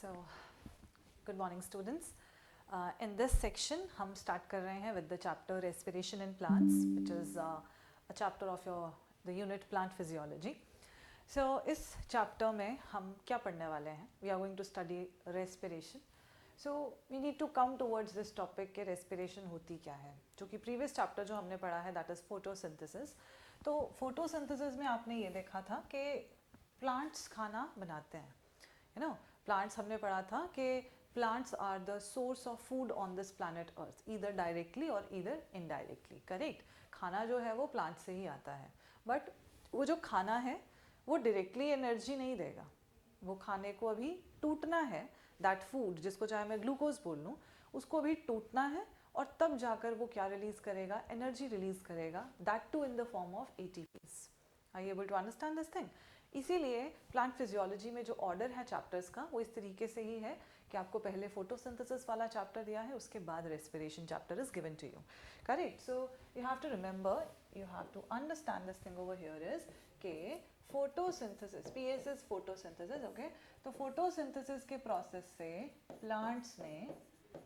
So, good morning students. In this section हम start कर रहे हैं with the chapter respiration in plants, which is a chapter of the unit plant physiology. So इस chapter में हम क्या पढ़ने वाले हैं? We are going to study respiration. So we need to come towards this topic कि respiration होती क्या है, जो कि previous chapter जो हमने पढ़ा है that is photosynthesis. तो photosynthesis में आपने ये देखा था कि plants खाना बनाते हैं, you know. प्लांट्स हमने पढ़ा था कि plants are the source of food on this planet earth, either directly और ईदर इनडायरेक्टली. करेक्ट. खाना जो है वो प्लांट से ही आता है, बट वो जो खाना है वो डायरेक्टली एनर्जी नहीं देगा. वो खाने को अभी टूटना है. दैट फूड जिसको चाहे मैं ग्लूकोज बोल लूँ, उसको भी टूटना है और तब जाकर वो क्या रिलीज करेगा? एनर्जी रिलीज करेगा. That too in the form of ATPs. Are you able to understand this thing? इसीलिए प्लांट फिजियोलॉजी में जो ऑर्डर है चैप्टर्स का वो इस तरीके से ही है कि आपको पहले फोटोसिंथेसिस वाला चैप्टर दिया है, उसके बाद respiration chapter is given to you. Correct. So you have to remember, you have to understand this thing over here is के photosynthesis, PS is photosynthesis. Okay. तो फोटोसिंथेसिस के प्रोसेस से प्लांट्स ने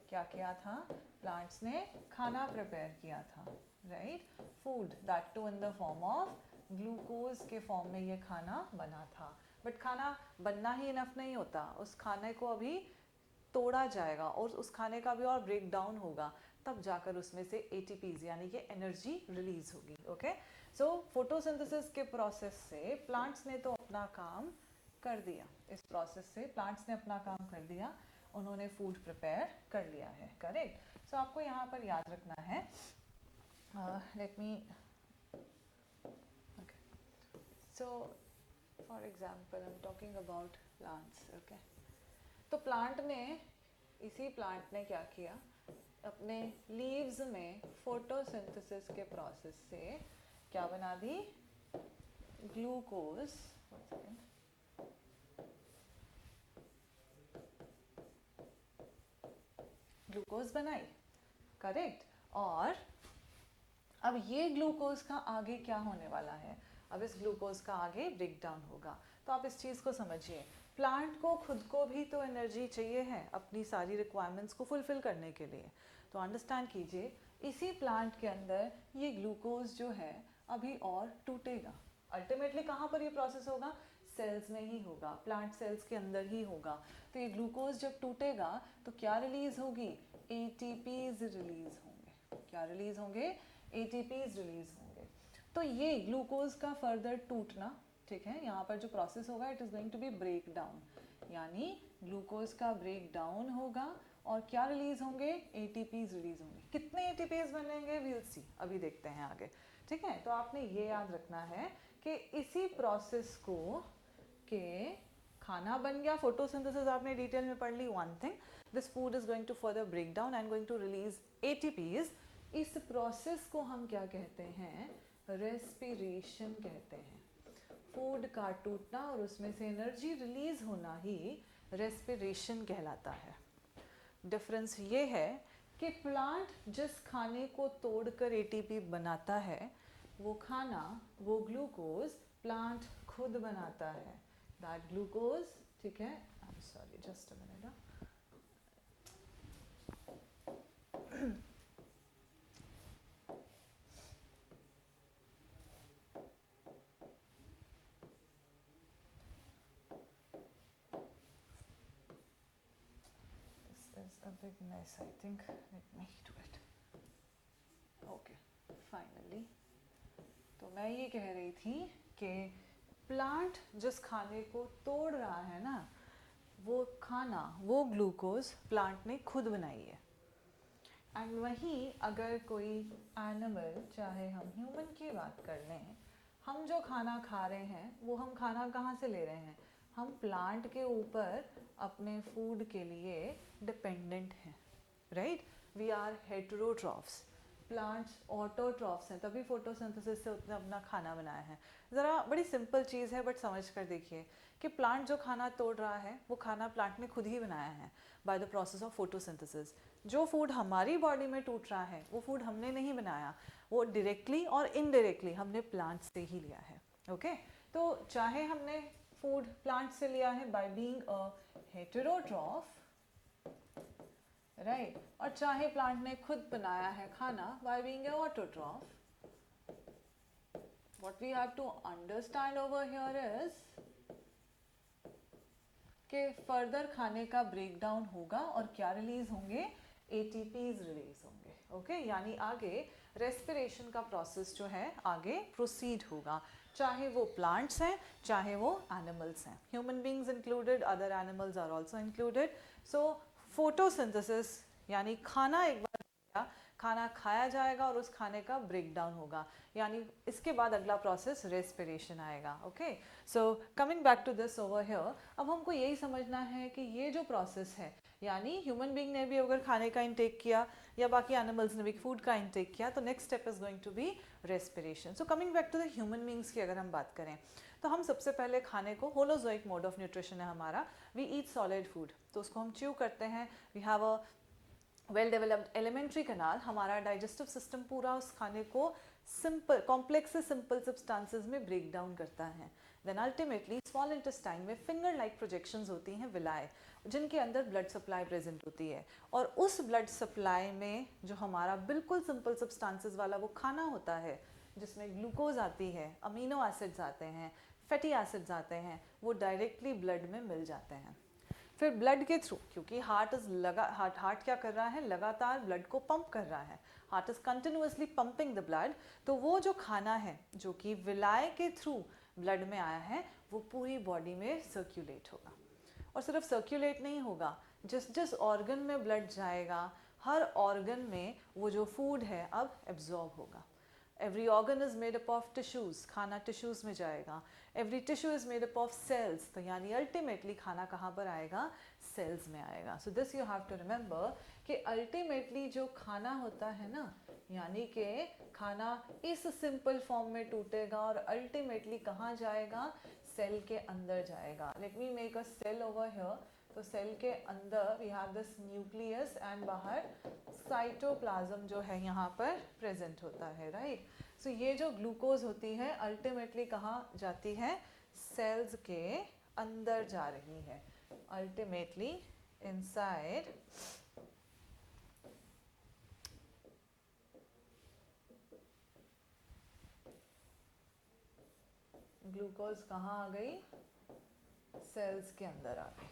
क्या किया था? प्लांट्स ने खाना प्रिपेयर किया था, right? Food, that too in the form of glucose के फॉर्म में ये खाना बना था. बट खाना बनना ही इनफ नहीं होता, उस खाने को अभी तोड़ा जाएगा और उस खाने का भी और ब्रेक डाउन होगा, तब जाकर उसमें से एटीपीज यानी कि एनर्जी रिलीज होगी. ओके. सो फोटोसिंथेसिस के प्रोसेस से प्लांट्स ने तो अपना काम कर दिया. इस प्रोसेस से प्लांट्स ने अपना काम कर दिया, उन्होंने फूड प्रिपेयर कर लिया है. करेक्ट. सो आपको यहाँ पर याद रखना है, let me. So, for example, I'm talking about plants. Okay. तो प्लांट ने, इसी प्लांट ने क्या किया? अपने लीव्स में फोटोसिंथेसिस के प्रोसेस से क्या बना दी? ग्लूकोज. ग्लूकोज बनाई. करेक्ट. और अब ये ग्लूकोज का आगे क्या होने वाला है? अब इस ग्लूकोज का आगे ब्रेक डाउन होगा. तो आप इस चीज़ को समझिए, प्लांट को खुद को भी तो एनर्जी चाहिए है अपनी सारी रिक्वायरमेंट्स को फुलफिल करने के लिए. तो अंडरस्टैंड कीजिए, इसी प्लांट के अंदर ये ग्लूकोज जो है अभी और टूटेगा. अल्टीमेटली कहाँ पर ये प्रोसेस होगा? सेल्स में ही होगा, प्लांट सेल्स के अंदर ही होगा. तो ये ग्लूकोज जब टूटेगा तो क्या रिलीज होगी? एटीपीज रिलीज होंगे. क्या रिलीज होंगे? एटीपीज रिलीज होंगे. तो ये ग्लूकोज का फर्दर टूटना, ठीक है, यहाँ पर जो प्रोसेस होगा it is going to be break down, यानी ग्लूकोज का ब्रेक डाउन होगा और क्या रिलीज होंगे? एटीपीज रिलीज होंगे. कितने एटीपीज बनेंगे? वील सी, अभी देखते हैं आगे. ठीक है. तो आपने ये याद रखना है कि इसी प्रोसेस को के खाना बन गया. फोटोसिंथेसिस आपने डिटेल में पढ़ ली. One thing, this food is going to further break down and going to release ATPs. इस प्रोसेस को हम क्या कहते हैं? रेस्पिरेशन कहते हैं. फूड का टूटना और उसमें से एनर्जी रिलीज होना ही रेस्पिरेशन कहलाता है. डिफरेंस ये है कि प्लांट जिस खाने को तोड़कर एटीपी बनाता है, वो खाना, वो ग्लूकोज प्लांट खुद बनाता है. दैट ग्लूकोज, ठीक है, I am sorry, just a minute. A big mess, I think. Let me do it. Okay, finally. तो मैं ये कह रही थी कि प्लांट जिस खाने को तोड़ रहा है ना, वो खाना, वो ग्लूकोज प्लांट ने खुद बनाई है. एंड वहीं अगर कोई एनिमल, चाहे हम ह्यूमन की बात कर लें, हम जो खाना खा रहे हैं वो हम खाना कहाँ से ले रहे हैं? हम प्लांट के ऊपर अपने फूड के लिए डिपेंडेंट हैं, right? We are heterotrophs. Plants autotrophs हैं, तभी फोटोसिंथेसिस से उसने अपना खाना बनाया है. ज़रा बड़ी सिंपल चीज़ है, बट समझ कर देखिए कि प्लांट जो खाना तोड़ रहा है वो खाना प्लांट ने खुद ही बनाया है by the process of photosynthesis. जो फूड हमारी बॉडी में टूट रहा है वो फूड हमने नहीं बनाया, वो डायरेक्टली और इनडायरेक्टली हमने प्लांट से ही लिया है. ओके. तो चाहे हमने फूड प्लांट से लिया है by being a heterotroph, right, और चाहे प्लांट ने खुद बनाया है खाना by being a autotroph. What we have to understand over here is कि फर्दर खाने का ब्रेक डाउन होगा और क्या रिलीज होंगे, ATPs रिलीज होंगे. ओके, यानी आगे रेस्पिरेशन का प्रोसेस जो है आगे प्रोसीड होगा, चाहे वो प्लांट्स हैं चाहे वो एनिमल्स हैं. Human beings included, other animals are also included. So photosynthesis यानी खाना एक बार खाना खाया जाएगा और उस खाने का ब्रेक डाउन होगा, यानी इसके बाद अगला प्रोसेस रेस्पिरेशन आएगा. Okay, so coming back to this over here, अब हमको यही समझना है कि ये जो प्रोसेस है, यानी ह्यूमन बीइंग ने भी अगर खाने का इंटेक किया या बाकी एनिमल्स ने भी फूड का इंटेक किया, तो next step is going to be respiration. So coming back to the human beings की अगर हम बात करें, तो हम सबसे पहले खाने को, होलोजोइक मोड ऑफ न्यूट्रिशन है हमारा, वी ईट सॉलिड फूड, तो उसको हम च्यू करते हैं. We have a well developed alimentary canal, हमारा डाइजेस्टिव सिस्टम पूरा उस खाने को सिंपल कॉम्प्लेक्स से सिंपल सब्सटेंसेस में ब्रेक डाउन करता है. देन अल्टीमेटली स्मॉल इंटेस्टाइन में फिंगर लाइक प्रोजेक्शंस होती हैं, विलाय, जिनके अंदर ब्लड सप्लाई प्रेजेंट होती है, और उस ब्लड सप्लाई में जो हमारा बिल्कुल सिंपल सब्सटेंसेस वाला वो खाना होता है, जिसमें ग्लूकोज आती है, अमीनो एसिड्स आते हैं, फैटी एसिड्स आते हैं, वो डायरेक्टली ब्लड में मिल जाते हैं. फिर ब्लड के थ्रू, क्योंकि हार्ट क्या कर रहा है, लगातार ब्लड को पंप कर रहा है, heart is continuously pumping the blood, तो वो जो खाना है जो कि विलाय के थ्रू ब्लड में आया है, वो पूरी बॉडी में सर्कुलेट होगा. और सिर्फ सर्कुलेट नहीं होगा, जिस जिस ऑर्गन में ब्लड जाएगा, हर ऑर्गन में वो जो फूड है अब एब्जॉर्ब होगा. Every organ is made up of tissues, खाना टिश्यूज में जाएगा. Every tissue is made up of cells, तो यानी अल्टीमेटली खाना कहाँ पर आएगा, सेल्स में आएगा. So this you have to remember कि अल्टीमेटली जो खाना होता है ना, यानी कि खाना इस सिंपल फॉर्म में टूटेगा और अल्टीमेटली कहाँ जाएगा, सेल के अंदर जाएगा. Let me make a cell over here. तो सेल के अंदर we have this nucleus and बाहर साइटोप्लाज्म जो है यहाँ पर प्रेजेंट होता है, राइट. सो ये जो ग्लूकोज होती है अल्टीमेटली कहाँ जाती है, सेल्स के अंदर जा रही है, अल्टीमेटली इनसाइड ग्लूकोज कहाँ आ गई, सेल्स के अंदर आ गई.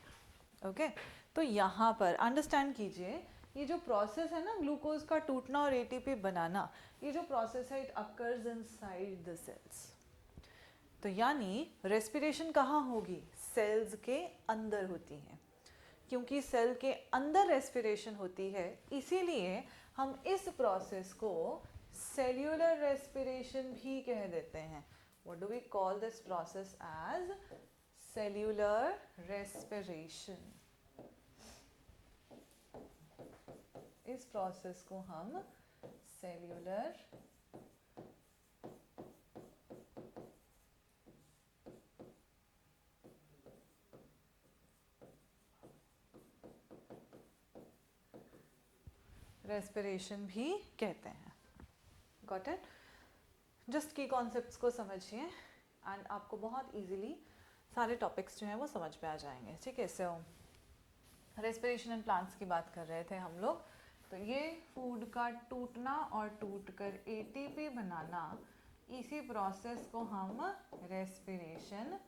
ओके, तो यहाँ पर अंडरस्टैंड कीजिए, ये जो प्रोसेस है ना ग्लूकोज का टूटना और एटीपी बनाना, ये जो प्रोसेस है it occurs inside the cells. तो यानी रेस्पिरेशन कहाँ होगी, सेल्स के अंदर होती है. क्योंकि सेल के अंदर रेस्पिरेशन होती है, इसीलिए हम इस प्रोसेस को सेल्यूलर रेस्पिरेशन भी कह देते हैं. What do we call this process as, cellular respiration. इस प्रोसेस को हम सेल्यूलर रेस्पिरेशन भी कहते हैं. Got it. Just key concepts को समझिए एंड आपको बहुत इजीली सारे टॉपिक्स जो हैं वो समझ में आ जाएंगे. ठीक है, सो रेस्पिरेशन एंड प्लांट्स की बात कर रहे थे हम लोग. तो ये फूड का टूटना और टूटकर एटीपी बनाना, इसी प्रोसेस को हम रेस्पिरेशन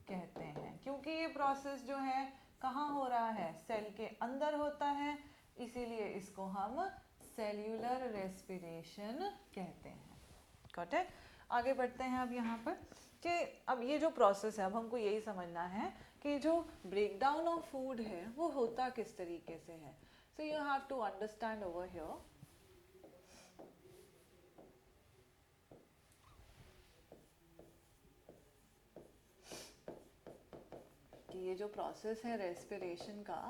कहते हैं. क्योंकि ये प्रोसेस जो है कहाँ हो रहा है, सेल के अंदर होता है, इसीलिए इसको हम सेल्यूलर रेस्पिरेशन कहते हैं. Got it. आगे बढ़ते हैं अब यहाँ पर कि अब ये जो प्रोसेस है, अब हमको यही समझना है कि जो ब्रेक डाउन ऑफ फूड है वो होता किस तरीके से है. So you have to understand over here कि ये जो प्रोसेस है रेस्पिरेशन का,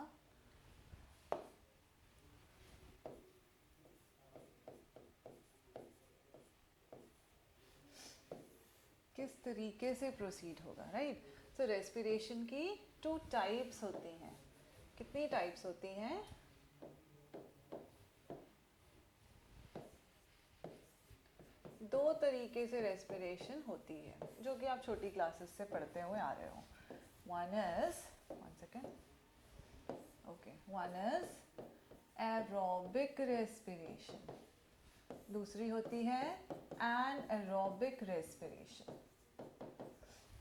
किस तरीके से प्रोसीड होगा, राइट. सो रेस्पिरेशन की 2 टाइप्स होती हैं. कितनी टाइप्स होती हैं, 2 तरीके से रेस्पिरेशन होती है, जो कि आप छोटी क्लासेस से पढ़ते हुए आ रहे हो. one is, one second, okay, one is aerobic respiration, दूसरी होती है anaerobic respiration,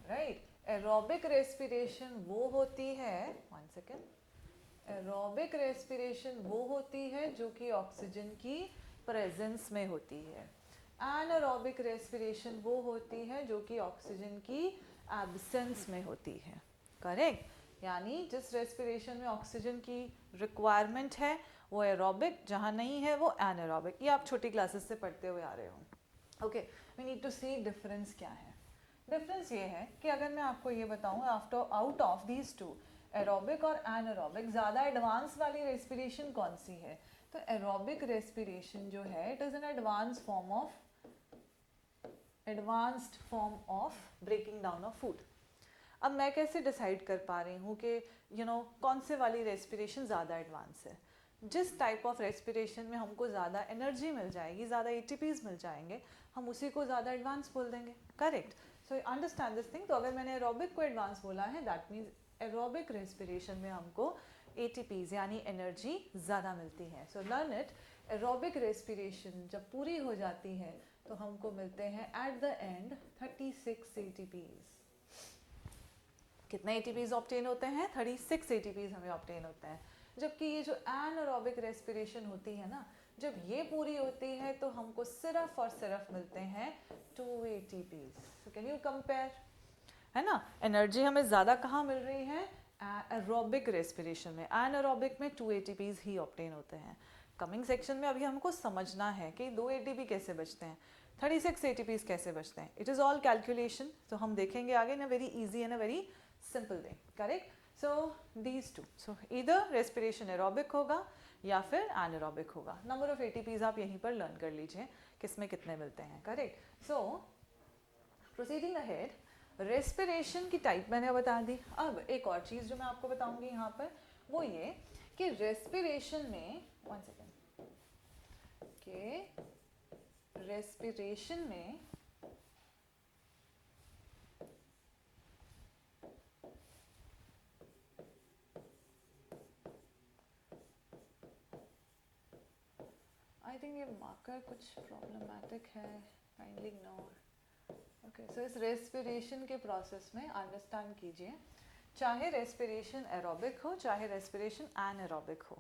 right? aerobic respiration वो होती है, one second, aerobic respiration वो होती है जो कि ऑक्सीजन की प्रेजेंस में होती है, anaerobic respiration वो होती है जो कि ऑक्सीजन की एब्सेंस में होती है, करेक्ट? यानी जिस रेस्पिरेशन में ऑक्सीजन की रिक्वायरमेंट है वो एरोबिक, जहाँ नहीं है वो एनारोबिक। ये आप छोटी क्लासेस से पढ़ते हुए आ रहे हो। Okay, we need to see difference क्या है। डिफरेंस ये है कि अगर मैं आपको ये बताऊँ, after out of these two aerobic और एनारोबिक ज़्यादा एडवांस वाली रेस्पिरेशन कौन सी है, तो एरोबिक रेस्पिरेशन जो है it is an advanced form of breaking down of food. अब मैं कैसे डिसाइड कर पा रही हूँ कि कौन से वाली रेस्पिरेशन ज़्यादा एडवांस है? जिस टाइप ऑफ रेस्पिरेशन में हमको ज़्यादा एनर्जी मिल जाएगी, ज़्यादा ATPs मिल जाएंगे, हम उसी को ज़्यादा एडवांस बोल देंगे, correct? So understand this thing. तो अगर मैंने एरोबिक को एडवांस बोला है, दैट मीन्स एरोबिक रेस्पिरेशन में हमको ATPs यानी एनर्जी ज़्यादा मिलती है। So learn it, aerobic respiration जब पूरी हो जाती है तो हमको मिलते हैं एट द एंड 36 ATPs। कितने ATPs ऑब्टेन होते हैं? 36 ATPs हमें ऑब्टेन होते हैं। जबकि ये जो एनारोबिक रेस्पिरेशन होती है ना, जब ये पूरी होती है तो हमको सिर्फ और सिर्फ मिलते हैं 2 ATPs। So can you compare, है ना? एनर्जी हमें ज़्यादा कहाँ मिल रही है? एरोबिक रेस्पिरेशन में। एनारोबिक में 2 ATPs ही ऑब्टेन होते हैं। कमिंग सेक्शन में अभी हमको समझना है कि 2 ATP कैसे बचते हैं, 36 ATPs कैसे बचते हैं। इट इज़ ऑल कैलकुलेशन, तो हम देखेंगे आगे in a very easy and a very simple way, correct? So these two, so इधर रेस्पिरेशन एरोबिक होगा या फिर एनारोबिक होगा। नंबर ऑफ ATPs आप यहीं पर लर्न कर लीजिए किसमें कितने मिलते हैं, करेक्ट? सो प्रोसीडिंग अहेड, रेस्पिरेशन की टाइप मैंने बता दी। अब एक और चीज़ जो मैं आपको बताऊंगी यहाँ पर वो ये कि रेस्पिरेशन में, वन सेकेंड, कि रेस्पिरेशन में आई थिंक ये मार्कर कुछ प्रॉब्लमैटिक है, काइंडली इग्नोर। ओके, सो इस रेस्पिरेशन के प्रोसेस में अंडरस्टैंड कीजिए, चाहे रेस्पिरेशन एरोबिक हो चाहे रेस्पिरेशन एनारोबिक हो,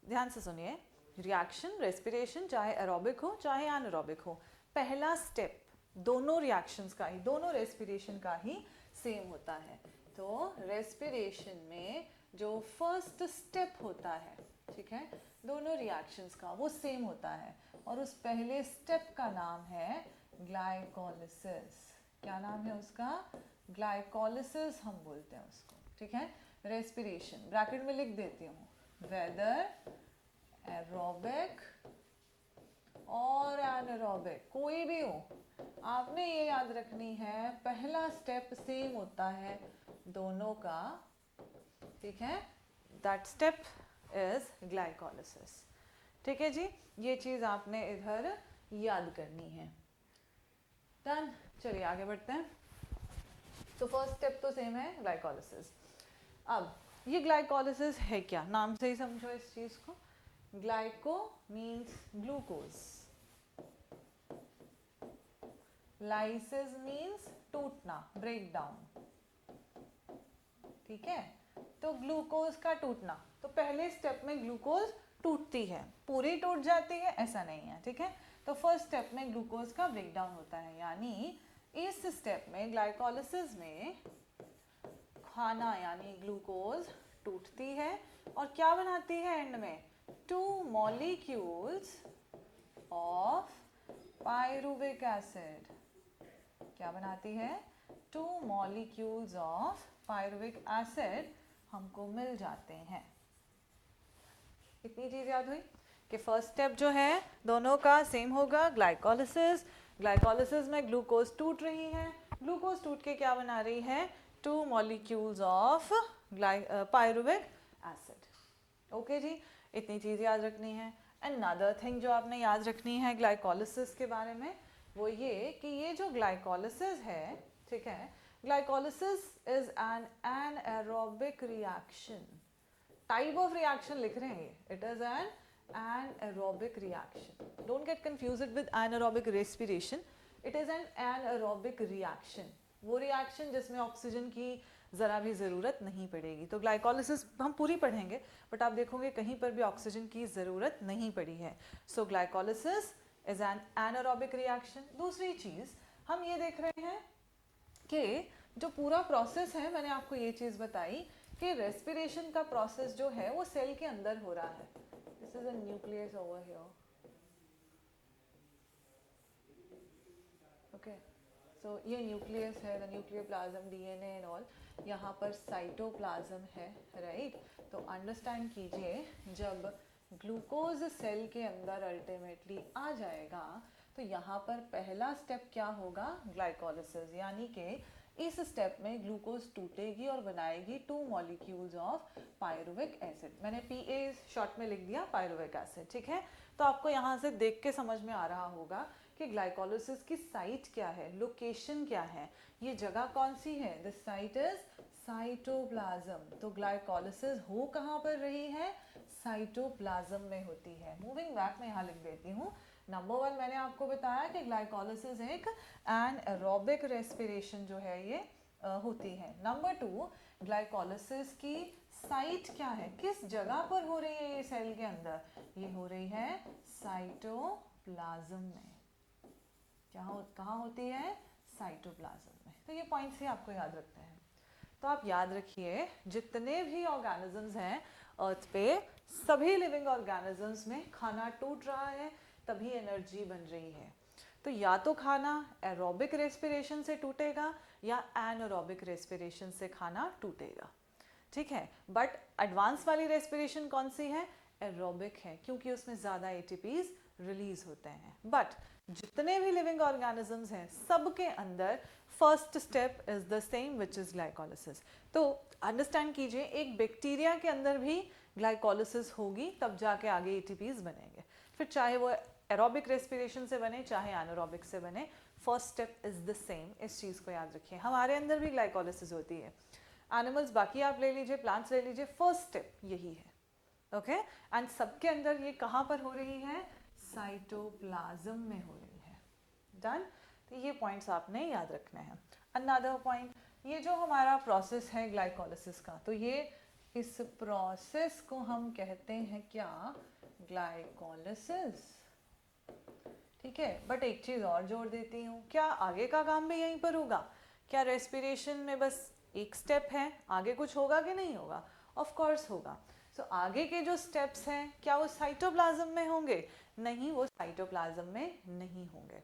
ध्यान से सुनिए, रिएक्शन रेस्पिरेशन चाहे एरोबिक हो चाहे एनारोबिक हो, पहला स्टेप दोनों रिएक्शंस का ही, दोनों रेस्पिरेशन का ही सेम होता है। तो रेस्पिरेशन में जो फर्स्ट स्टेप होता है, ठीक है, दोनों रिएक्शंस का वो सेम होता है और उस पहले स्टेप का नाम है ग्लाइकोलिसिस। क्या नाम है उसका? ग्लाइकोलिसिस हम बोलते हैं उसको, ठीक है। रेस्पिरेशन ब्रैकेट में लिख देती हूँ, वेदर एरोबिक और एनारोबिक कोई भी हो, आपने ये याद रखनी है पहला स्टेप सेम होता है दोनों का, ठीक है। दैट स्टेप इज ग्लाइकोलिसिस, ठीक है जी। ये चीज़ आपने इधर याद करनी है। डन, चलिए आगे बढ़ते हैं। तो फर्स्ट स्टेप तो सेम है, ग्लाइकोलिसिस। अब ये ग्लाइकोलिसिस है क्या, नाम से ही समझो इस चीज़ को। Glyco means glucose, lysis means टूटना, ब्रेक डाउन, ठीक है। तो ग्लूकोज का टूटना, तो पहले स्टेप में ग्लूकोज टूटती है, पूरी टूट जाती है ऐसा नहीं है, ठीक है। तो फर्स्ट स्टेप में ग्लूकोज का ब्रेक डाउन होता है, यानी इस स्टेप में ग्लाइकोलिसिस में खाना यानी ग्लूकोज टूटती है और क्या बनाती है एंड में, 2 मॉलिक्यूल्स ऑफ पायरुविक एसिड। क्या बनाती है? 2 मॉलिक्यूल्स ऑफ पायरुविक एसिड हमको मिल जाते हैं। इतनी चीज याद हुई कि फर्स्ट स्टेप जो है दोनों का सेम होगा, ग्लाइकोलिसिस। ग्लाइकोलिसिस में ग्लूकोज टूट रही है, ग्लूकोज टूट के क्या बना रही है, 2 molecules of pyruvic acid. Okay जी, इतनी चीज़ याद रखनी है। अनदर थिंग जो आपने याद रखनी है ग्लाइकोलिसिस के बारे में, वो ये कि ये जो ग्लाइकोलिसिस है, ठीक है, Glycolysis is an anaerobic reaction. Type of reaction लिख रहे हैं ये. It is an anaerobic reaction. Don't get confused with anaerobic respiration. It is an anaerobic reaction. वो reaction जिसमें ऑक्सीजन की ज़रा भी ज़रूरत नहीं पड़ेगी. तो ग्लाइकोलिसिस हम पूरी पढ़ेंगे, बट आप देखोगे कहीं पर भी ऑक्सीजन की ज़रूरत नहीं पड़ी है. So glycolysis is an anaerobic reaction. दूसरी चीज़ हम ये देख रहे हैं कि जो पूरा प्रोसेस है, मैंने आपको ये चीज़ बताई कि रेस्पिरेशन का प्रोसेस जो है वो सेल के अंदर हो रहा है. This is a nucleus over here. Okay, so ये न्यूक्लियस है, the nucleoplasm, DNA and all. यहाँ पर साइटोप्लाज्म है, राइट. तो अंडरस्टैंड कीजिए, जब ग्लूकोज सेल के अंदर अल्टीमेटली आ जाएगा तो यहाँ पर पहला स्टेप क्या होगा? ग्लाइकोलिसिस. यानी कि इस स्टेप में ग्लूकोज टूटेगी और बनाएगी 2 मॉलिक्यूल्स ऑफ पायरुविक एसिड. मैंने पीए शॉर्ट में लिख दिया, पायरुविक एसिड. ठीक है, तो आपको यहाँ से देख के समझ में आ रहा होगा कि ग्लाइकोलिसिस की साइट क्या है, लोकेशन क्या है, ये जगह कौन सी है. The site is cytoplasm. तो ग्लाइकोलिसिस हो कहाँ पर रही है? साइटोप्लाज्म में होती है. मूविंग बैक मैं यहाँ लिख देती हूँ. नंबर 1 मैंने आपको बताया कि ग्लाइकोलिसिस एक एनारोबिक रेस्पिरेशन जो है ये होती है. नंबर 2, ग्लाइकोलिसिस की साइट क्या है, किस जगह पर हो रही है ये सेल के अंदर? ये हो रही है साइटोप्लाज्म में. कहाँ होती है? साइटोप्लाज्म में. तो ये पॉइंट्स ही आपको याद रखते हैं. तो आप याद रखिए, जितने भी ऑर्गेनिजम्स हैं अर्थ पे, सभी लिविंग ऑर्गेनिजम्स में खाना टूट रहा है तभी एनर्जी बन रही है. तो या तो खाना एरोबिक रेस्पिरेशन से टूटेगा या एनारोबिक रेस्पिरेशन से खाना टूटेगा. ठीक है, बट एडवांस वाली रेस्पिरेशन कौन सी है? एरोबिक है, क्योंकि उसमें ज़्यादा एटीपीज रिलीज होते हैं. बट जितने भी लिविंग ऑर्गेनिजम्स हैं सबके अंदर first step is the same, which is glycolysis. तो अंडरस्टैंड कीजिए, एक बैक्टीरिया के अंदर भी ग्लाइकोलिसिस होगी तब जाके आगे एटीपीज बनेंगे. फिर चाहे वो एरोबिक रेस्पिरेशन से बने चाहे एनारोबिक से बने, first step is the same. इस चीज़ को याद रखिए. हमारे अंदर भी ग्लाइकोलिसिस होती है, एनिमल्स बाकी आप ले लीजिए, प्लांट्स ले लीजिए, फर्स्ट स्टेप यही है. ओके, एंड सबके अंदर ये कहाँ पर हो रही है? साइटोप्लाज्म में हो रही है. डन. तो ये पॉइंट्स आपने याद रखने हैं. अनदर पॉइंट, ये जो हमारा प्रोसेस है ग्लाइकोलिसिस का, तो ये इस प्रोसेस को हम कहते हैं क्या? ग्लाइकोलिसिस. ठीक है, बट एक चीज़ और जोड़ देती हूँ, क्या आगे का काम भी यहीं पर होगा? क्या रेस्पिरेशन में बस एक स्टेप है, आगे कुछ होगा कि नहीं होगा? ऑफ कोर्स होगा. सो आगे के जो स्टेप्स हैं क्या वो साइटोप्लाज्म में होंगे? नहीं, वो साइटोप्लाज्म में नहीं होंगे.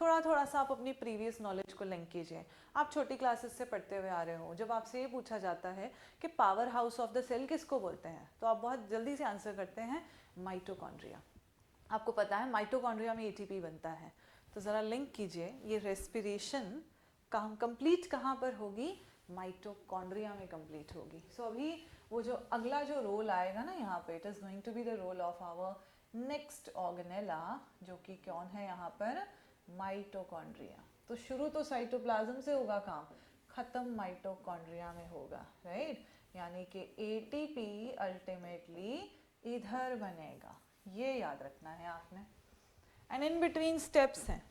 थोड़ा थोड़ा सा आप अपनी प्रीवियस नॉलेज को लिंक कीजिए. आप छोटी क्लासेस से पढ़ते हुए आ रहे हो, जब आपसे ये पूछा जाता है कि power house of the cell किसको बोलते हैं, तो आप बहुत जल्दी से आंसर करते हैं माइटोकॉन्ड्रिया. आपको पता है माइटोकॉन्ड्रिया में एटीपी बनता है. तो ज़रा लिंक कीजिए, ये रेस्पिरेशन कंप्लीट कहाँ पर होगी? माइटोकॉन्ड्रिया में कंप्लीट होगी. सो अभी वो जो अगला जो रोल आएगा ना यहाँ पे, it is going to be the role of our next organelle, जो कि कौन है यहाँ पर? माइटोकॉन्ड्रिया. तो शुरू तो साइटोप्लाज्म से होगा काम, ख़त्म माइटोकॉन्ड्रिया में होगा, राइट. यानी कि एटीपी अल्टीमेटली इधर बनेगा. ये याद रखना है आपने. एंड इन बिटवीन स्टेप्स हैं.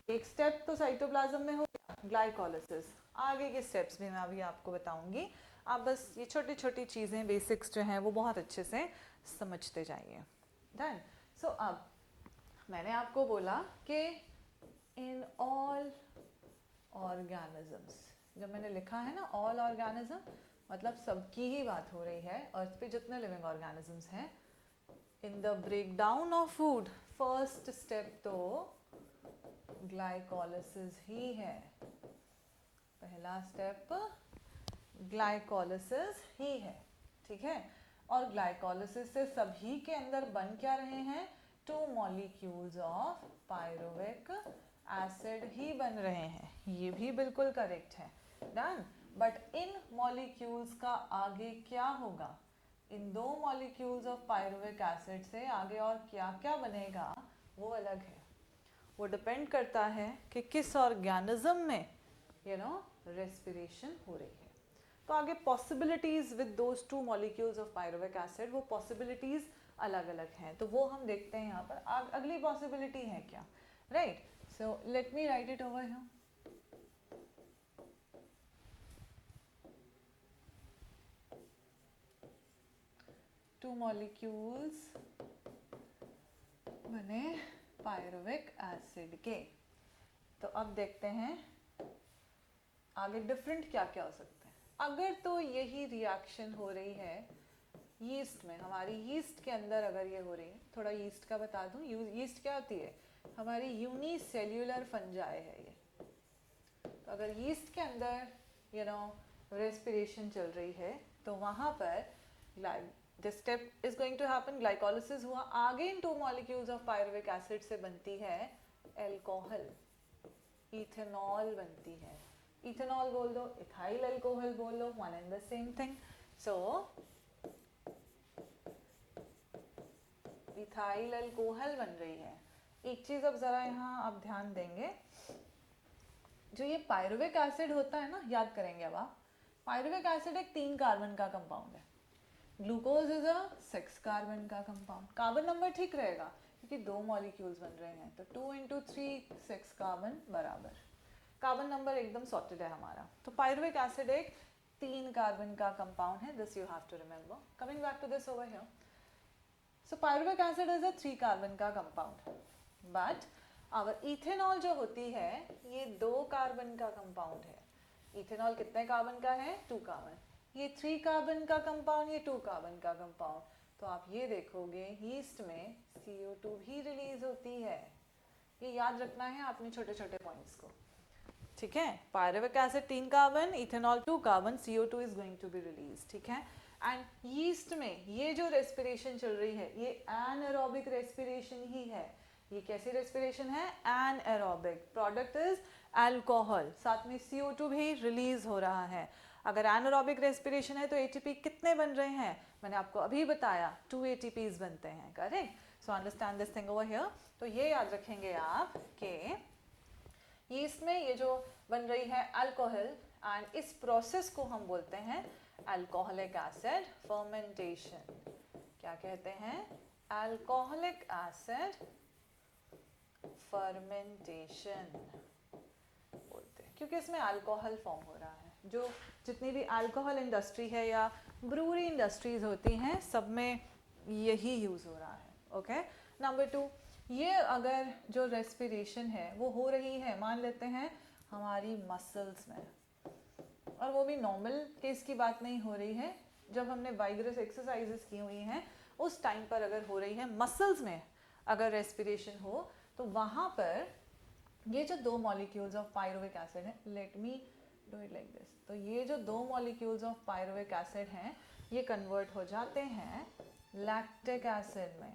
एक स्टेप तो साइटोप्लाज्म में हो गया, ग्लाइकोलिसिस. आगे के स्टेप्स भी मैं अभी आपको बताऊंगी. आप बस ये छोटी छोटी चीज़ें, बेसिक्स जो हैं वो बहुत अच्छे से समझते जाइए. डन. सो अब मैंने आपको बोला कि इन ऑल ऑर्गेनिजम्स, जब मैंने लिखा है ना ऑल ऑर्गेनिज्म, मतलब सबकी ही बात हो रही है अर्थ पे जितने लिविंग ऑर्गेनिजम्स हैं. In the breakdown of food, first step तो ग्लाइकोलिसिस ही है. पहला स्टेप ग्लाइकोलिसिस ही है. ठीक है, और ग्लाइकोलिसिस से सभी के अंदर बन क्या रहे हैं? 2 मॉलिक्यूल्स ऑफ पायरुविक एसिड ही बन रहे हैं. ये भी बिल्कुल करेक्ट है. डन. बट इन मॉलिक्यूल्स का आगे क्या होगा? इन 2 मॉलिक्यूल्स ऑफ पायरुविक एसिड से आगे और क्या क्या बनेगा वो अलग है. वो डिपेंड करता है कि किस ऑर्गेनिज्म में रेस्पिरेशन हो रही है। तो आगे possibilities with those two molecules of pyruvic acid, वो पॉसिबिलिटीज अलग अलग हैं, तो वो हम देखते हैं यहाँ पर। अगली पॉसिबिलिटी है क्या, right? So let me right it over here. Two molecules बने पायरुविक एसिड के। तो अब देखते हैं आगे डिफरेंट क्या क्या हो सकते हैं। अगर तो यही रिएक्शन हो रही है यीस्ट में, हमारी यीस्ट के अंदर अगर ये हो रही है, थोड़ा यीस्ट का बता दूं। यीस्ट क्या होती है? हमारी यूनिसेल्युलर फंजाई है ये। तो अगर यीस्ट के अंदर रेस्पिरेशन चल रही है तो वहाँ पर this step is going to happen, glycolysis हुआ, आगे in two molecules of pyruvic acid से बनती है एल्कोहल, इथेनॉल बनती है। इथेनॉल बोल दो, इथाइल अल्कोहल बोल दो, one and the same thing. So ethyl alcohol बन रही है। एक चीज अब जरा यहाँ आप ध्यान देंगे, जो ये पायरुविक एसिड होता है ना, याद करेंगे अब आप, पायरुविक एसिड एक 3 कार्बन का कंपाउंड है। ग्लूकोज इज अ 6 कार्बन का कंपाउंड। कार्बन नंबर ठीक रहेगा क्योंकि 2 मॉलिक्यूल्स बन रहे हैं, तो 2 into 3 6 कार्बन बराबर, कार्बन नंबर एकदम सॉर्टेड है हमारा। तो पायरुविक एसिड एक 3 कार्बन का कंपाउंड है, this you have to remember. Coming back to this over here, so pyruvic acid is a 3 carbon का कंपाउंड, बट आवर इथेनॉल जो होती है ये 2 कार्बन का कंपाउंड है। इथेनॉल कितने कार्बन का है? 2 कार्बन। ये 3 कार्बन का कंपाउंड, ये 2 कार्बन का कंपाउंड। तो आप ये देखोगे यीस्ट में CO2 भी रिलीज होती है। ये याद रखना है आपने छोटे छोटे पॉइंट्स को, ठीक है? Pyruvic acid 3 carbon, ethanol 2 carbon, CO2 is going to be release, ठीक है? एंड यीस्ट में ये जो रेस्पिरेशन चल रही है ये एनारोबिक रेस्पिरेशन ही है। ये कैसी रेस्पिरेशन है? एनारोबिक। प्रोडक्ट इज अल्कोहल, साथ में CO2 भी रिलीज हो रहा है। अगर एनारोबिक रेस्पिरेशन है तो ATP कितने बन रहे हैं? मैंने आपको अभी बताया 2 ATPs बनते हैं, correct? So understand this thing over here. तो ये याद रखेंगे आप कि यीस्ट में ये जो बन रही है अल्कोहल, एंड इस प्रोसेस को हम बोलते हैं अल्कोहलिक एसिड फर्मेंटेशन। क्या कहते हैं? अल्कोहलिक एसिड फर्मेंटेशन बोलते हैं, क्योंकि इसमें अल्कोहल फॉर्म हो रहा है। जो जितनी भी अल्कोहल इंडस्ट्री है या ब्रूरी इंडस्ट्रीज होती हैं, सब में यही यूज हो रहा है। ओके, नंबर 2, ये अगर जो रेस्पिरेशन है वो हो रही है, मान लेते हैं हमारी मसल्स में, और वो भी नॉर्मल केस की बात नहीं हो रही है, जब हमने वाइगरस एक्सरसाइजेस की हुई हैं उस टाइम पर अगर हो रही है मसल्स में अगर रेस्पिरेशन हो, तो वहाँ पर ये जो 2 मॉलिक्यूल्स ऑफ पायरुविक एसिड है, let me do it like this, तो ये जो 2 मॉलिक्यूल्स ऑफ पायरुविक एसिड हैं ये कन्वर्ट हो जाते हैं लैक्टिक एसिड में।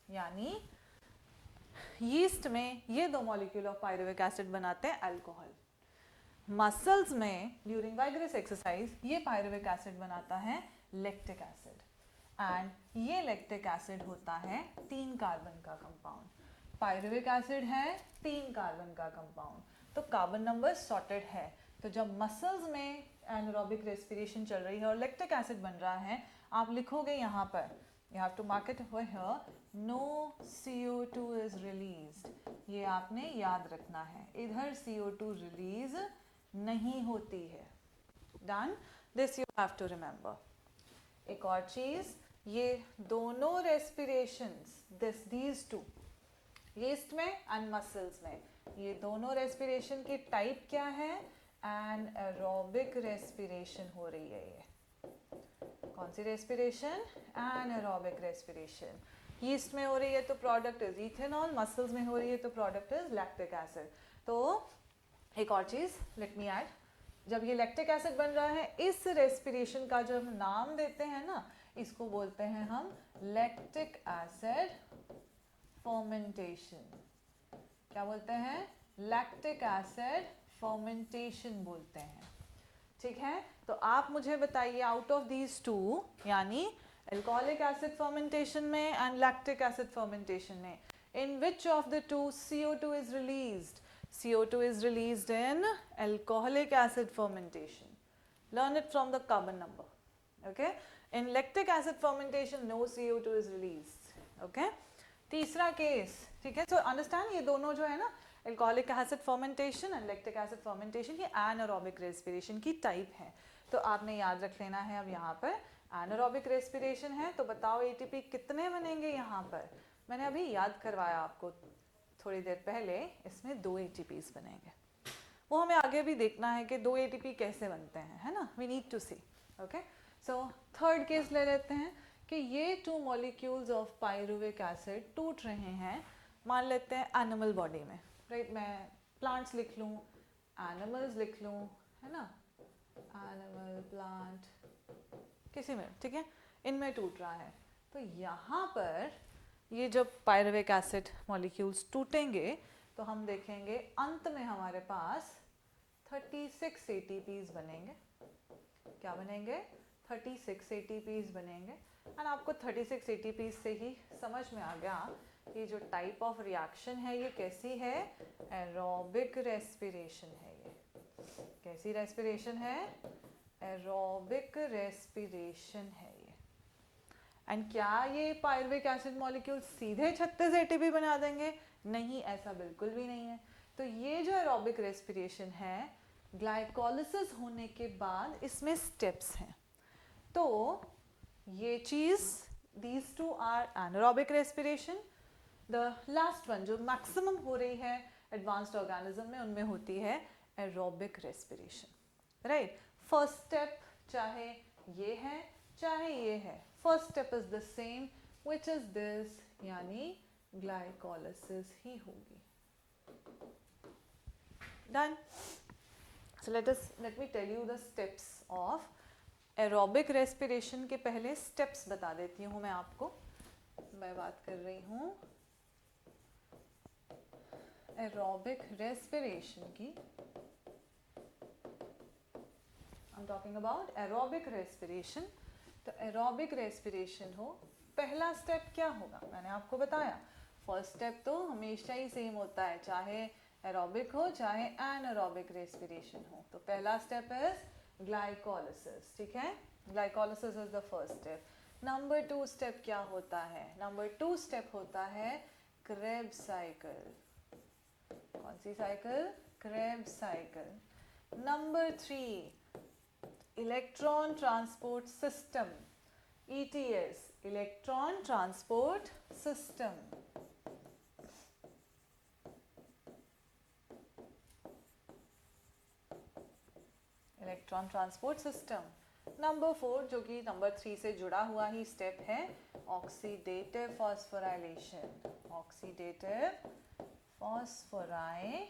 यानी यीस्ट में ये 2 मॉलिक्यूल ऑफ पायरुविक एसिड बनाते हैं अल्कोहल। मसल्स में ड्यूरिंग वाइगरस एक्सरसाइज ये पायरुविक एसिड बनाता है लैक्टिक एसिड, एंड ये लैक्टिक एसिड होता है 3 कार्बन का कंपाउंड। पायरुविक एसिड है 3 कार्बन का कंपाउंड, तो कार्बन नंबर सॉर्टेड है। तो जब मसल्स में एनारोबिक रेस्पिरेशन चल रही है और लैक्टिक एसिड बन रहा है, आप लिखोगे यहाँ पर, you have to mark it over here, no CO2 is released। ये आपने याद रखना है, इधर CO2 रिलीज नहीं होती है। Done, this you have to remember. एक और चीज, ये दोनों रेस्पिरेशंस, दीज टू, यीस्ट में एंड मसल्स में, ये दोनों रेस्पिरेशन की टाइप क्या है? एनारोबिक रेस्पिरेशन हो रही है। ये कौन सी रेस्पिरेशन? Anaerobic respiration. यीस्ट में हो रही है तो प्रोडक्ट इज इथेनॉल, मसल्स में हो रही है तो प्रोडक्ट इज लैक्टिक एसिड। तो एक और चीज लेट मी ऐड, जब ये लैक्टिक एसिड बन रहा है, इस रेस्पिरेशन का जो हम नाम देते हैं ना, इसको बोलते हैं हम लैक्टिक एसिड फर्मेंटेशन। क्या बोलते हैं? लैक्टिक एसिड फर्मेंटेशन बोलते हैं, ठीक है? तो आप मुझे बताइए, आउट ऑफ दीज टू, यानी अल्कोहलिक एसिड फर्मेंटेशन में एंड लैक्टिक एसिड फर्मेंटेशन में, in which of the two CO2 is released? CO2 is released in alcoholic acid fermentation. Learn it from the carbon number. Okay. In lactic acid fermentation, no CO2 is released. Okay. तीसरा case, ठीक है. So understand ये दोनों जो है ना, alcoholic acid fermentation and lactic acid fermentation, ये anaerobic respiration की type है. तो आपने याद रख लेना है. अब यहाँ पर anaerobic respiration है, तो बताओ ATP कितने बनेंगे यहाँ पर. मैंने अभी याद करवाया आपको थोड़ी देर पहले, इसमें 2 ATPs बनेंगे. वो हमें आगे भी देखना है कि 2 ATP कैसे बनते हैं, है ना. We need to see. Okay. So third case ले लेते हैं कि ये 2 मॉलिक्यूल्स ऑफ पायरुविक एसिड टूट रहे हैं, मान लेते हैं एनिमल बॉडी में. राइट. मैं प्लांट्स लिख लूँ, एनिमल्स लिख लूँ, है ना. एनिमल, प्लांट, किसी में, ठीक है. इनमें टूट रहा है. तो यहाँ पर ये जब पायरुविक एसिड मॉलिक्यूल्स टूटेंगे तो हम देखेंगे अंत में हमारे पास 36 ATPs बनेंगे. क्या बनेंगे? 36 ATPs बनेंगे. एंड आपको 36 ATPs से ही समझ में आ गया ये जो टाइप ऑफ रिएक्शन है ये कैसी है. एरोबिक रेस्पिरेशन है. ये कैसी रेस्पिरेशन है? एरोबिक रेस्पिरेशन है ये. एंड क्या ये पायरुविक एसिड मॉलिक्यूल सीधे 36 ATP बना देंगे? नहीं, ऐसा बिल्कुल भी नहीं है. तो ये जो एरोबिक रेस्पिरेशन है, ग्लाइकोलिसिस होने के बाद इसमें स्टेप्स हैं. तो ये चीज़, these two are anaerobic respiration. The last one जो मैक्सिमम हो रही है एडवांस्ड ऑर्गेनिज्म में, उनमें होती है aerobic respiration. Right. First step चाहे ये है चाहे ये है, first step is the same, which is this, यानी ग्लाइकोलिसिस ही होगी. Done. So let me tell you the steps of aerobic respiration. के पहले स्टेप्स बता देती हूँ मैं आपको. मैं बात कर रही हूँ एरोबिक रेस्पिरेशन की. I'm talking about aerobic respiration. तो एरोबिक रेस्पिरेशन हो, पहला स्टेप क्या होगा मैंने आपको बताया. फर्स्ट स्टेप तो हमेशा ही सेम होता है, चाहे एरोबिक हो चाहे एनारोबिक रेस्पिरेशन हो. तो पहला स्टेप इज ग्लाइकोलिसिस. ठीक है. Glycolysis is the first step. Number 2 step क्या होता है? नंबर 2 स्टेप होता है क्रेब्स साइकिल. कौन सी cycle? Krebs cycle. Number 3 electron transport system, ETS, electron transport system. Electron transport system. Number 4 जो कि नंबर 3 से जुड़ा हुआ ही स्टेप है, ऑक्सीडेटिव फॉस्फोराइलेशन. Oxidative phosphorylation.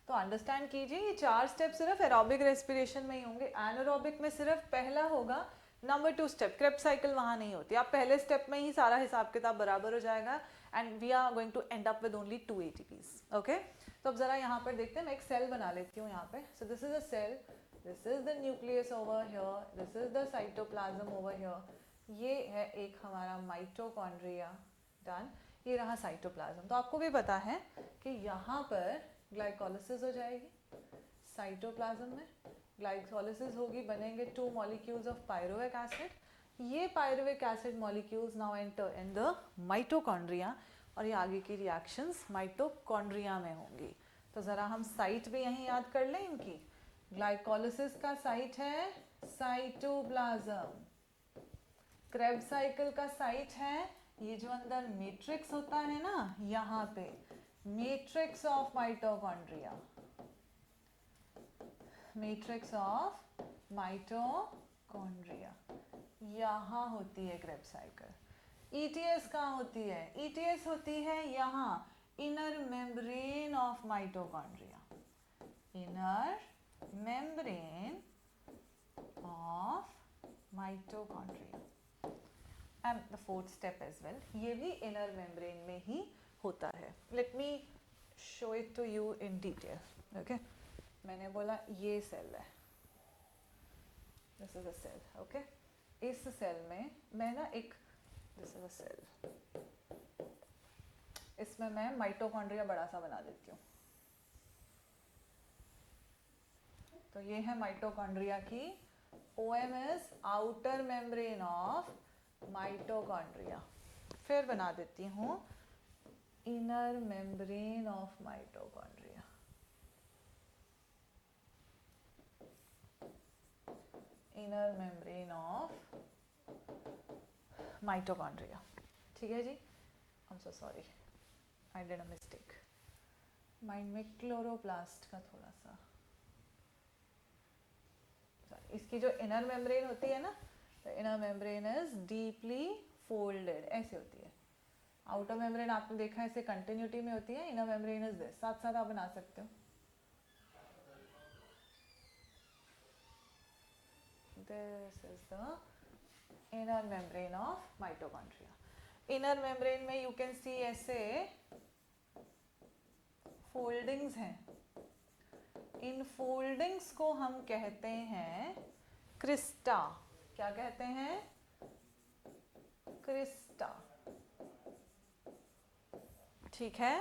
तो अंडरस्टैंड कीजिए, ये 4 स्टेप सिर्फ एरोबिक रेस्पिरेशन में ही होंगे. एनारोबिक में सिर्फ पहला होगा. नंबर 2 स्टेप क्रेब्स साइकिल वहाँ नहीं होती. आप पहले स्टेप में ही सारा हिसाब किताब बराबर हो जाएगा. And we are going to end up with only 2 ATPs. Okay. तो अब जरा यहाँ पर देखते हैं. मैं एक सेल बना लेती हूँ यहाँ पे. So this is a cell, this is the nucleus over here, this is the cytoplasm over here. ये है एक हमारा माइटोकॉन्ड्रिया. डन. ये रहा साइटोप्लाज्म. तो आपको भी पता है कि यहाँ पर ग्लाइकोलिसिस हो जाएगी. साइटोप्लाज्म में ग्लाइकोलिसिस होगी, बनेंगे 2 मॉलिक्यूल्स ऑफ पायरुविक एसिड. ये pyruvic acid molecules now enter in the mitochondria और ये आगे की रिएक्शंस माइटोकॉन्ड्रिया में होंगी. तो ज़रा हम साइट भी यहीं याद कर लें इनकी. ग्लाइकोलिसिस का साइट है साइटोप्लाज्म. क्रेब्स साइकिल का साइट है ये जो अंदर मैट्रिक्स होता है ना, यहाँ पे matrix of mitochondria. Matrix of mitochondria यहाँ होती है क्रेब्स साइकिल. ETS कहाँ होती है? ETS होती है यहाँ, inner membrane of mitochondria. Inner membrane of mitochondria. And the 4th step as well, ये भी इनर मेम्ब्रेन में ही होता है. Let me show it to you in detail. Okay. मैंने बोला ये सेल है, this is a cell. Okay. इस सेल में मैं ना एक, दिस इज अ सेल, इसमें मैं माइटोकॉन्ड्रिया बड़ा सा बना देती हूँ। तो ये है माइटोकॉन्ड्रिया की OM is outer membrane of mitochondria. फिर बना देती हूँ inner membrane of mitochondria. Inner membrane of mitochondria. ठीक है जी, I am so sorry, I did a mistake. Mind में क्लोरोप्लास्ट का थोड़ा सा, इसकी जो इनर मेम्ब्रेन होती है ना, तो inner membrane is deeply folded, ऐसे होती है। आउटर मेम्ब्रेन आपने देखा है ऐसे कंटिन्यूटी में होती है, इनर मेम्ब्रेन इज दिस। साथ साथ आप बना सकते हो। This is the inner membrane of mitochondria. Inner membrane में यू कैन सी ऐसे फोल्डिंग्स हैं। इन फोल्डिंग्स को हम कहते हैं क्रिस्टा। क्या कहते हैं? क्रिस्टा। ठीक है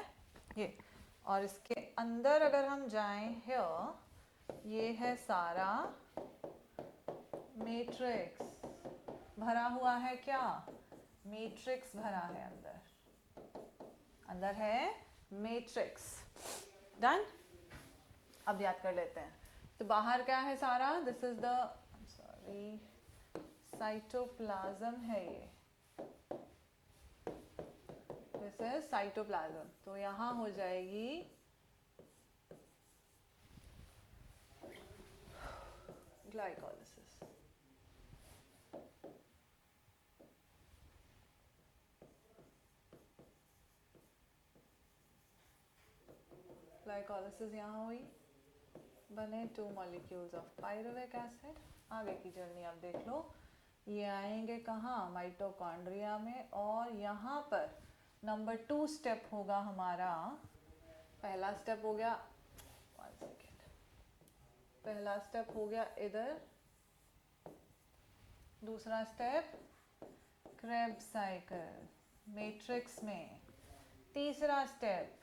ये। और इसके अंदर अगर हम जाएं हियर, ये है सारा मैट्रिक्स भरा हुआ है। क्या? मैट्रिक्स भरा है अंदर। अंदर है मैट्रिक्स। डन। अब याद कर लेते हैं। तो बाहर क्या है सारा? This is the sorry cytoplasm है ये। This is cytoplasm. तो यहां हो जाएगी ग्लाइकोलिसिस। ग्लाइकोलिसिस यहाँ हुई, बने 2 मॉलिक्यूल्स ऑफ पायरुविक एसिड। आगे की जर्नी आप देख लो। ये आएंगे कहाँ? माइटोकॉन्ड्रिया में। और यहाँ पर नंबर 2 स्टेप होगा हमारा। पहला स्टेप हो गया, 1 सेकेंड, पहला स्टेप हो गया इधर। दूसरा स्टेप क्रेब्स साइकिल मैट्रिक्स में। तीसरा स्टेप,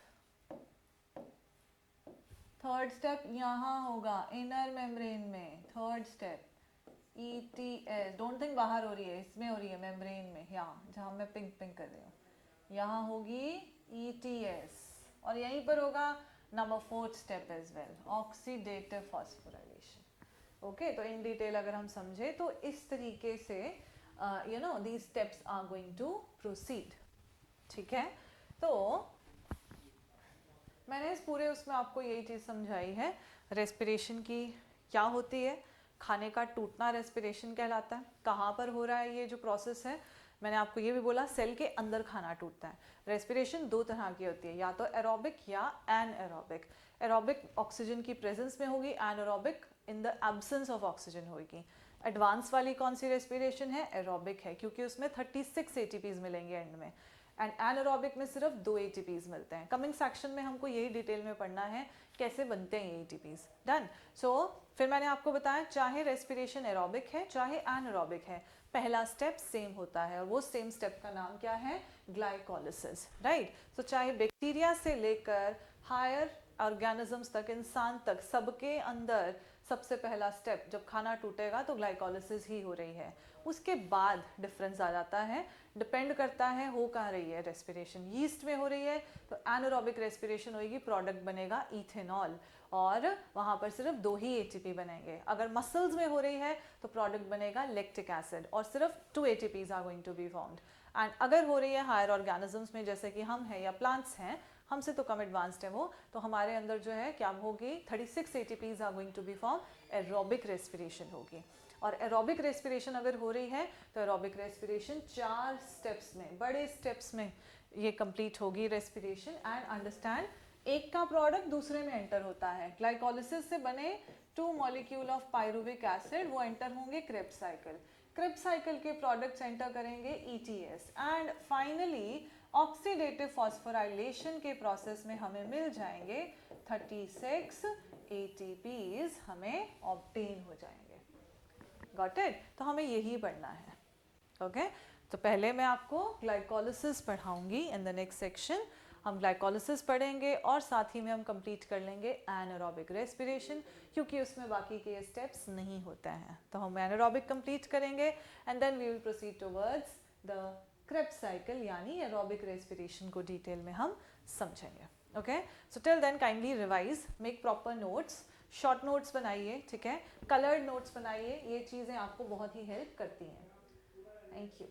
थर्ड स्टेप यहाँ होगा इनर मेम्ब्रेन में। Third step ETS। Don't think बाहर हो रही है, इसमें हो रही है मेम्ब्रेन में। यहाँ जहाँ मैं पिंक पिंक कर रही हूँ, यहाँ होगी ETS। और यहीं पर होगा number 4 step as well, oxidative phosphorylation. Okay, तो इन डिटेल अगर हम समझे तो इस तरीके से you know these steps are going to proceed. ठीक है, तो मैंने इस पूरे उसमें आपको यही चीज़ समझाई है रेस्पिरेशन की क्या होती है। खाने का टूटना रेस्पिरेशन कहलाता है। कहाँ पर हो रहा है ये जो प्रोसेस है? मैंने आपको ये भी बोला सेल के अंदर खाना टूटता है। रेस्पिरेशन 2 तरह की होती है, या तो एरोबिक या एनएरोबिक। एरोबिक ऑक्सीजन की प्रेजेंस में होगी, anaerobic in the absence of oxygen होगी। एडवांस वाली कौन सी रेस्पिरेशन है? एरोबिक है, क्योंकि उसमें 36 ATPs मिलेंगे एंड में। एंड एनारोबिक में सिर्फ 2 ATPs मिलते हैं। कमिंग सेक्शन में हमको यही डिटेल में पढ़ना है कैसे बनते हैं ये ATPs। डन। सो फिर मैंने आपको बताया चाहे रेस्पिरेशन एरोबिक है चाहे एनारोबिक है, पहला स्टेप सेम होता है, और वो सेम स्टेप का नाम क्या है? ग्लाइकोलिसिस। राइट। सो चाहे बैक्टीरिया से लेकर हायर ऑर्गेनिजम्स तक, इंसान तक, सबके अंदर सबसे पहला स्टेप जब खाना टूटेगा तो ग्लाइकोलिसिस ही हो रही है। उसके बाद डिफरेंस आ जाता है, डिपेंड करता है हो कहाँ रही है रेस्पिरेशन। यीस्ट में हो रही है तो एनारोबिक रेस्पिरेशन होगी, प्रोडक्ट बनेगा इथेनॉल, और वहाँ पर सिर्फ 2 ही ATP बनेंगे। अगर मसल्स में हो रही है तो प्रोडक्ट बनेगा लैक्टिक एसिड, और सिर्फ 2 ATPs are going to be formed. And अगर हो रही है हायर ऑर्गेनिजम्स में, जैसे कि हम हैं या प्लांट्स हैं, हमसे तो कम एडवांस्ड है वो, तो हमारे अंदर जो है क्या होगी? 36 ATPs are going to be form, aerobic respiration होगी। और एरोबिक रेस्पिरेशन अगर हो रही है तो एरोबिक रेस्पिरेशन 4 स्टेप्स में, बड़े स्टेप्स में ये कंप्लीट होगी रेस्पिरेशन। एंड अंडरस्टैंड, एक का प्रोडक्ट दूसरे में एंटर होता है। ग्लाइकोलिसिस से बने 2 मॉलिक्यूल ऑफ पायरुविक एसिड, वो एंटर होंगे क्रेब्स साइकिल। क्रेब्स साइकिल के प्रोडक्ट्स एंटर करेंगे ETS। And finally oxidative phosphorylation के प्रोसेस में हमें मिल जाएंगे 36 ATPs, हमें ऑब्टेन हो जाएंगे। Got it? तो हमें यही पढ़ना है। ओके, तो पहले मैं आपको ग्लाइकोलिसिस पढ़ाऊंगी इन द नेक्स्ट सेक्शन। हम ग्लाइकोलिसिस पढ़ेंगे और साथ ही में हम कंप्लीट कर लेंगे एनारोबिक रेस्पिरेशन, क्योंकि उसमें बाकी के स्टेप्स नहीं होते हैं। तो हम एनारोबिक कंप्लीट करेंगे and then we will proceed towards the Krebs cycle यानी एरोबिक रेस्पिरेशन को डिटेल में हम समझेंगे। Okay, so till then kindly revise, make proper notes, short notes बनाइए, ठीक है, कलर्ड नोट्स बनाइए, ये चीज़ें आपको बहुत ही हेल्प करती हैं। Thank you.